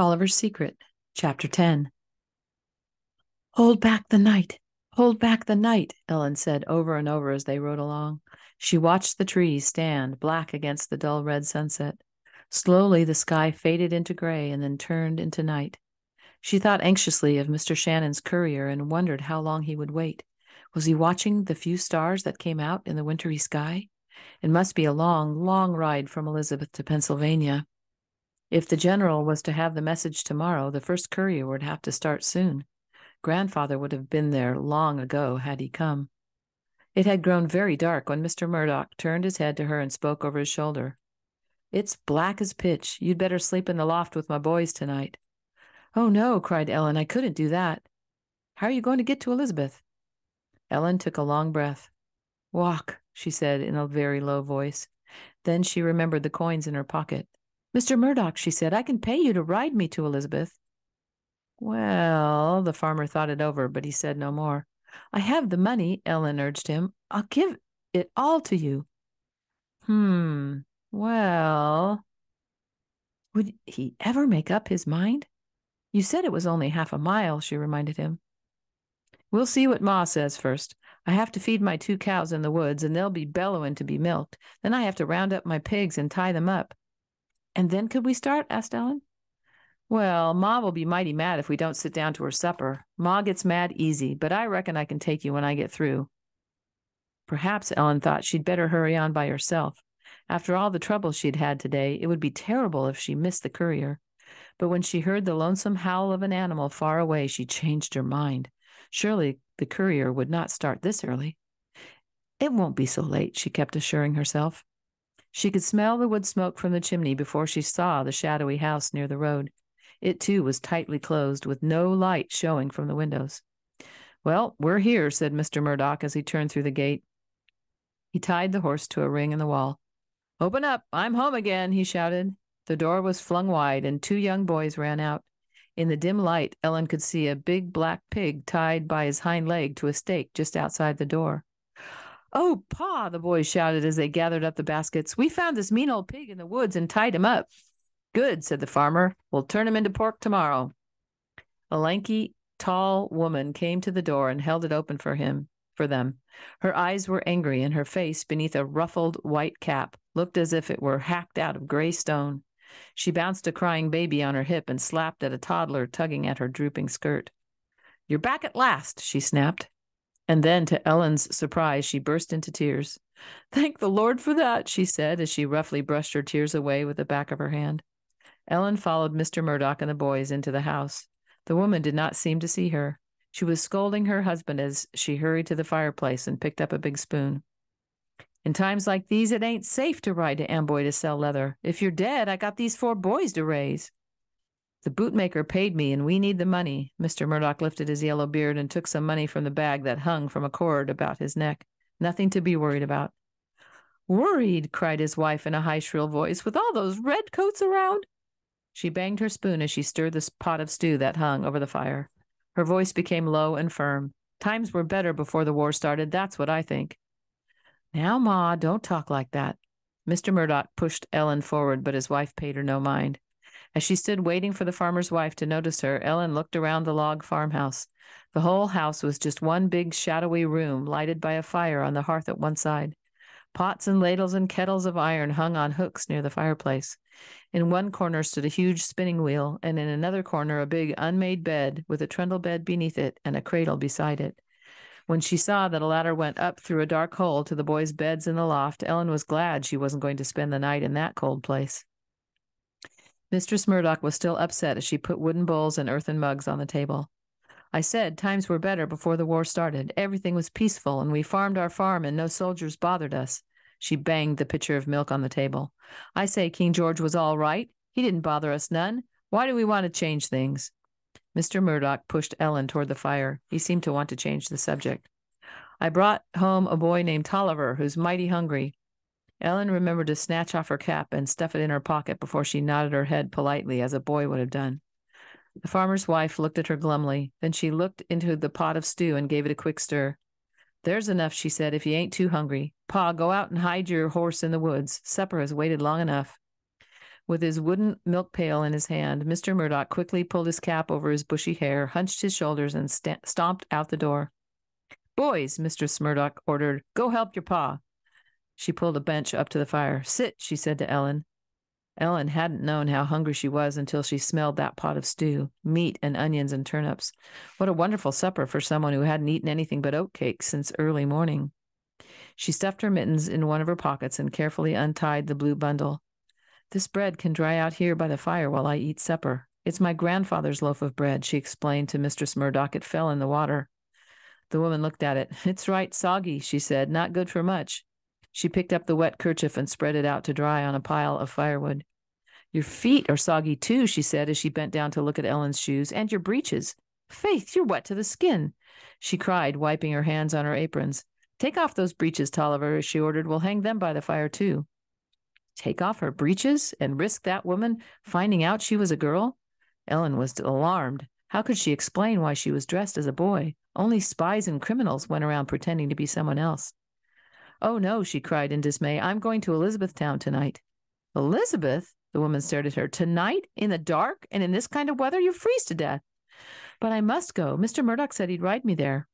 Tolliver's Secret, Chapter 10. Hold back the night, hold back the night, Ellen said over and over as they rode along. She watched the trees stand black against the dull red sunset. Slowly the sky faded into gray and then turned into night. She thought anxiously of Mr. Shannon's courier and wondered how long he would wait. Was he watching the few stars that came out in the wintry sky? It must be a long, long ride from Elizabeth to Pennsylvania. If the general was to have the message tomorrow, the first courier would have to start soon. Grandfather would have been there long ago had he come. It had grown very dark when Mr. Murdoch turned his head to her and spoke over his shoulder. "It's black as pitch. You'd better sleep in the loft with my boys tonight." "Oh, no," cried Ellen. "I couldn't do that." "How are you going to get to Elizabeth?" Ellen took a long breath. "Walk," she said in a very low voice. Then she remembered the coins in her pocket. "Mr. Murdoch," she said, "I can pay you to ride me to Elizabeth." "Well," the farmer thought it over, but he said no more. "I have the money," Ellen urged him. "I'll give it all to you." Well, would he ever make up his mind? "You said it was only half a mile," she reminded him. "We'll see what Ma says first. I have to feed my 2 cows in the woods, and they'll be bellowing to be milked. Then I have to round up my pigs and tie them up." "And then could we start?" asked Ellen. "Well, Ma will be mighty mad if we don't sit down to her supper. Ma gets mad easy, but I reckon I can take you when I get through." Perhaps Ellen thought she'd better hurry on by herself. After all the trouble she'd had today, it would be terrible if she missed the courier. But when she heard the lonesome howl of an animal far away, she changed her mind. Surely the courier would not start this early. "It won't be so late," she kept assuring herself. She could smell the wood smoke from the chimney before she saw the shadowy house near the road. It, too, was tightly closed, with no light showing from the windows. "Well, we're here," said Mr. Murdoch as he turned through the gate. He tied the horse to a ring in the wall. "Open up! I'm home again," he shouted. The door was flung wide, and 2 young boys ran out. In the dim light, Ellen could see a big black pig tied by his hind leg to a stake just outside the door. "Oh, Pa!" the boys shouted as they gathered up the baskets. "We found this mean old pig in the woods and tied him up." "Good," said the farmer. "We'll turn him into pork tomorrow." A lanky, tall woman came to the door and held it open for them. Her eyes were angry, and her face, beneath a ruffled white cap, looked as if it were hacked out of gray stone. She bounced a crying baby on her hip and slapped at a toddler tugging at her drooping skirt. "You're back at last," she snapped. And then, to Ellen's surprise, she burst into tears. "Thank the Lord for that," she said as she roughly brushed her tears away with the back of her hand. Ellen followed Mr. Murdoch and the boys into the house. The woman did not seem to see her. She was scolding her husband as she hurried to the fireplace and picked up a big spoon. "In times like these, it ain't safe to ride to Amboy to sell leather. If you're dead, I got these 4 boys to raise." "The bootmaker paid me, and we need the money." Mr. Murdoch lifted his yellow beard and took some money from the bag that hung from a cord about his neck. "Nothing to be worried about." "Worried!" cried his wife in a high, shrill voice, "with all those red coats around?" She banged her spoon as she stirred the pot of stew that hung over the fire. Her voice became low and firm. "Times were better before the war started, that's what I think." "Now, Ma, don't talk like that." Mr. Murdoch pushed Ellen forward, but his wife paid her no mind. As she stood waiting for the farmer's wife to notice her, Ellen looked around the log farmhouse. The whole house was just one big shadowy room, lighted by a fire on the hearth at one side. Pots and ladles and kettles of iron hung on hooks near the fireplace. In one corner stood a huge spinning wheel, and in another corner a big unmade bed with a trundle bed beneath it and a cradle beside it. When she saw that a ladder went up through a dark hole to the boys' beds in the loft, Ellen was glad she wasn't going to spend the night in that cold place. Mistress Murdoch was still upset as she put wooden bowls and earthen mugs on the table. "I said times were better before the war started. Everything was peaceful, and we farmed our farm, and no soldiers bothered us." She banged the pitcher of milk on the table. "I say King George was all right. He didn't bother us none. Why do we want to change things?" Mr. Murdoch pushed Ellen toward the fire. He seemed to want to change the subject. "I brought home a boy named Toliver, who's mighty hungry." Ellen remembered to snatch off her cap and stuff it in her pocket before she nodded her head politely, as a boy would have done. The farmer's wife looked at her glumly. Then she looked into the pot of stew and gave it a quick stir. "There's enough," she said, "if you ain't too hungry. Pa, go out and hide your horse in the woods. Supper has waited long enough." With his wooden milk pail in his hand, Mr. Murdoch quickly pulled his cap over his bushy hair, hunched his shoulders, and stomped out the door. Boys, Mr. Murdoch ordered, go help your pa. She pulled a bench up to the fire. Sit, she said to Ellen. Ellen hadn't known how hungry she was until she smelled that pot of stew, meat and onions and turnips. What a wonderful supper for someone who hadn't eaten anything but oatcakes since early morning. She stuffed her mittens in one of her pockets and carefully untied the blue bundle. This bread can dry out here by the fire while I eat supper. It's my grandfather's loaf of bread, she explained to Mistress Murdoch. It fell in the water. The woman looked at it. It's right soggy, she said. Not good for much. She picked up the wet kerchief and spread it out to dry on a pile of firewood. Your feet are soggy too, she said as she bent down to look at Ellen's shoes, and your breeches. Faith, you're wet to the skin, she cried, wiping her hands on her aprons. Take off those breeches, Toliver, she ordered. We'll hang them by the fire too. Take off her breeches and risk that woman finding out she was a girl? Ellen was alarmed. How could she explain why she was dressed as a boy? Only spies and criminals went around pretending to be someone else. Oh, no, she cried in dismay. I'm going to Elizabethtown tonight. Elizabeth? The woman stared at her. Tonight? In the dark? And in this kind of weather? You'll freeze to death. But I must go. Mr. Murdoch said he'd ride me there.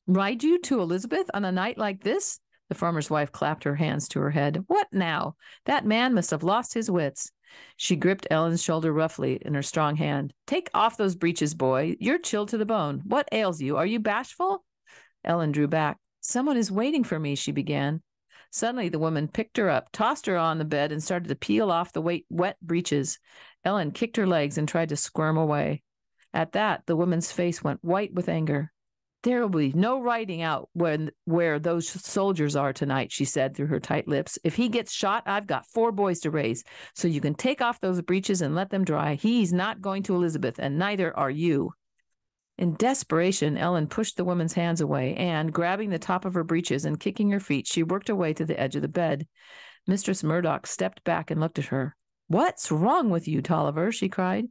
Ride you to Elizabeth on a night like this? The farmer's wife clapped her hands to her head. What now? That man must have lost his wits. She gripped Ellen's shoulder roughly in her strong hand. Take off those breeches, boy. You're chilled to the bone. What ails you? Are you bashful? Ellen drew back. Someone is waiting for me, she began. Suddenly, the woman picked her up, tossed her on the bed, and started to peel off the wet breeches. Ellen kicked her legs and tried to squirm away. At that, the woman's face went white with anger. There will be no riding out where those soldiers are tonight, she said through her tight lips. If he gets shot, I've got 4 boys to raise, so you can take off those breeches and let them dry. He's not going to Elizabeth, and neither are you. In desperation, Ellen pushed the woman's hands away, and, grabbing the top of her breeches and kicking her feet, she worked away to the edge of the bed. Mistress Murdoch stepped back and looked at her. What's wrong with you, Toliver? She cried.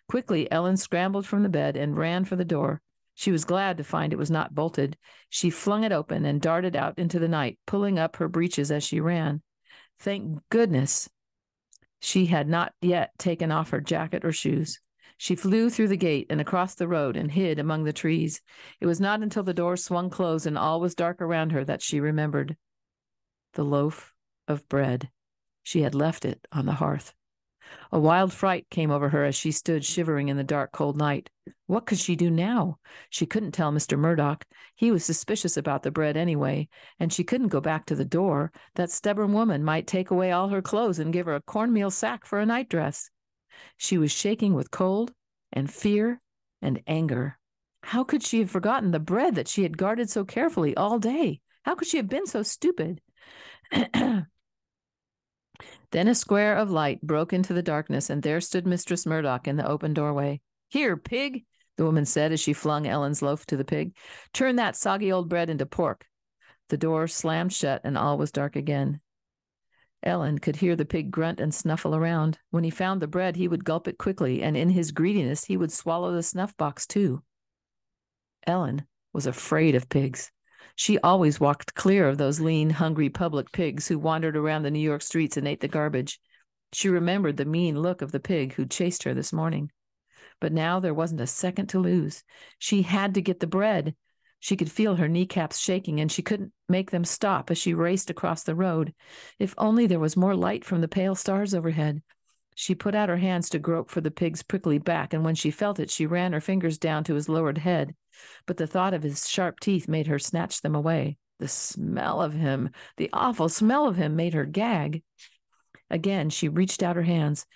Quickly, Ellen scrambled from the bed and ran for the door. She was glad to find it was not bolted. She flung it open and darted out into the night, pulling up her breeches as she ran. Thank goodness she had not yet taken off her jacket or shoes. She flew through the gate and across the road and hid among the trees. It was not until the door swung closed and all was dark around her that she remembered. The loaf of bread. She had left it on the hearth. A wild fright came over her as she stood shivering in the dark, cold night. What could she do now? She couldn't tell Mr. Murdoch. He was suspicious about the bread anyway, and she couldn't go back to the door. That stubborn woman might take away all her clothes and give her a cornmeal sack for a nightdress. She was shaking with cold and fear and anger. How could she have forgotten the bread that she had guarded so carefully all day? How could she have been so stupid? Then a square of light broke into the darkness, and there stood Mistress Murdoch in the open doorway. Here, pig, the woman said as she flung Ellen's loaf to the pig. Turn that soggy old bread into pork. The door slammed shut, and all was dark again. Ellen could hear the pig grunt and snuffle around. When he found the bread, he would gulp it quickly, and in his greediness, he would swallow the snuff box too. Ellen was afraid of pigs. She always walked clear of those lean, hungry public pigs who wandered around the New York streets and ate the garbage. She remembered the mean look of the pig who chased her this morning. But now there wasn't a second to lose. She had to get the bread. She could feel her kneecaps shaking, and she couldn't make them stop as she raced across the road. If only there was more light from the pale stars overhead. She put out her hands to grope for the pig's prickly back, and when she felt it, she ran her fingers down to his lowered head. But the thought of his sharp teeth made her snatch them away. The smell of him, the awful smell of him, made her gag. Again, she reached out her hands.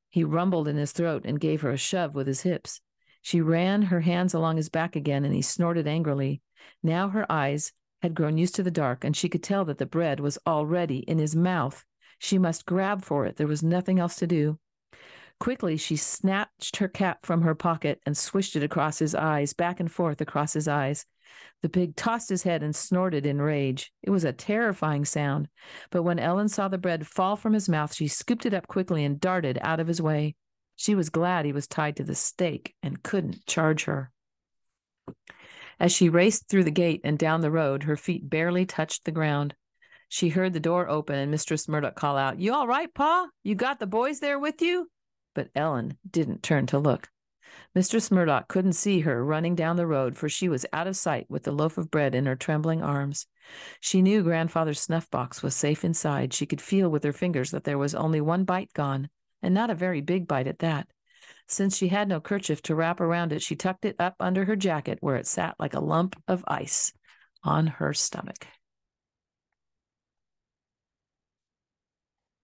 He rumbled in his throat and gave her a shove with his hips. She ran her hands along his back again, and he snorted angrily. Now her eyes had grown used to the dark, and she could tell that the bread was already in his mouth. She must grab for it. There was nothing else to do. Quickly, she snatched her cap from her pocket and swished it across his eyes, back and forth across his eyes. The pig tossed his head and snorted in rage. It was a terrifying sound, but when Ellen saw the bread fall from his mouth, she scooped it up quickly and darted out of his way. She was glad he was tied to the stake and couldn't charge her. As she raced through the gate and down the road, her feet barely touched the ground. She heard the door open and Mistress Murdoch call out, "You all right, Pa? You got the boys there with you?" But Ellen didn't turn to look. Mistress Murdoch couldn't see her running down the road, for she was out of sight with the loaf of bread in her trembling arms. She knew Grandfather's snuff box was safe inside. She could feel with her fingers that there was only one bite gone, and not a very big bite at that. Since she had no kerchief to wrap around it, she tucked it up under her jacket, where it sat like a lump of ice on her stomach.